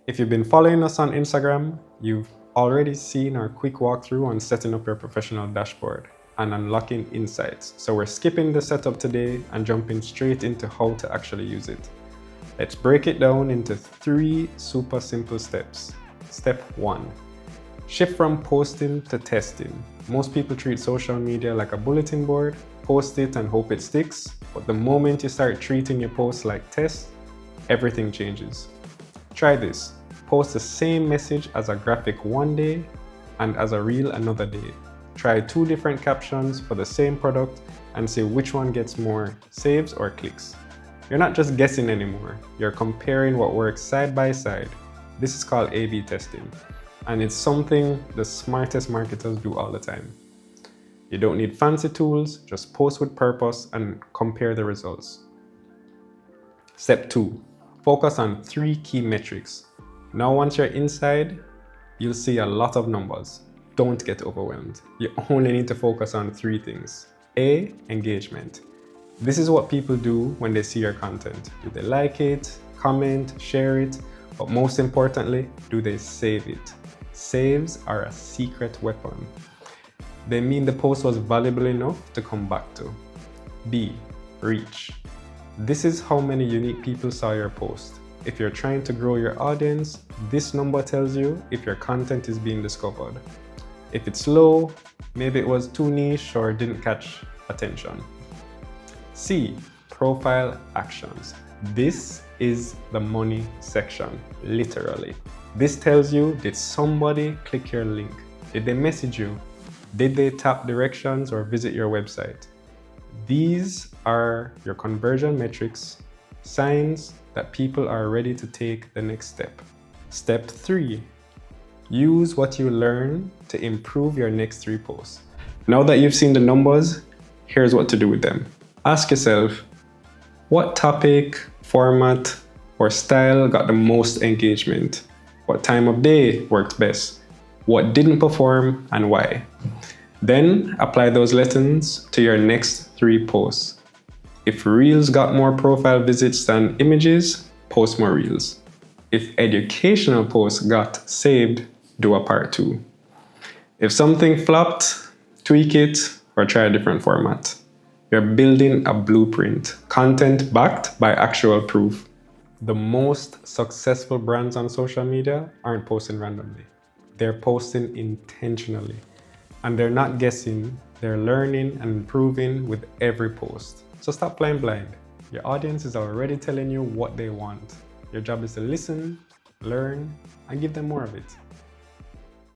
If you've been following us on Instagram, you've already seen our quick walkthrough on setting up your professional dashboard and unlocking insights. So we're skipping the setup today and jumping straight into how to actually use it. Let's break it down into 3 super simple steps. Step 1. Shift from posting to testing. Most people treat social media like a bulletin board, post it and hope it sticks, but the moment you start treating your posts like tests, everything changes. Try this. Post the same message as a graphic one day and as a reel another day. Try 2 different captions for the same product and see which one gets more saves or clicks. You're not just guessing anymore, you're comparing what works side by side. This is called A/B testing, and it's something the smartest marketers do all the time. You don't need fancy tools, just post with purpose and compare the results. Step 2. Focus on 3 key metrics. Now once you're inside, you'll see a lot of numbers. Don't get overwhelmed. You only need to focus on 3 things. A, engagement. This is what people do when they see your content. Do they like it, comment, share it? But most importantly, do they save it? Saves are a secret weapon. They mean the post was valuable enough to come back to. B, reach. This is how many unique people saw your post. If you're trying to grow your audience, this number tells you if your content is being discovered. If it's low, maybe it was too niche or didn't catch attention. C, profile actions. This is the money section, literally. This tells you, did somebody click your link? Did they message you? Did they tap directions or visit your website? These are your conversion metrics, signs that people are ready to take the next step. Step 3. Use what you learn to improve your next 3 posts. Now that you've seen the numbers, here's what to do with them. Ask yourself, what topic, format, or style got the most engagement? What time of day worked best? What didn't perform and why? Then apply those lessons to your next 3 posts. If Reels got more profile visits than images, post more Reels. If educational posts got saved, do a part 2. If something flopped, tweak it or try a different format. You're building a blueprint, content backed by actual proof. The most successful brands on social media aren't posting randomly. They're posting intentionally. And they're not guessing, they're learning and improving with every post. So stop playing blind. Your audience is already telling you what they want. Your job is to listen, learn, and give them more of it.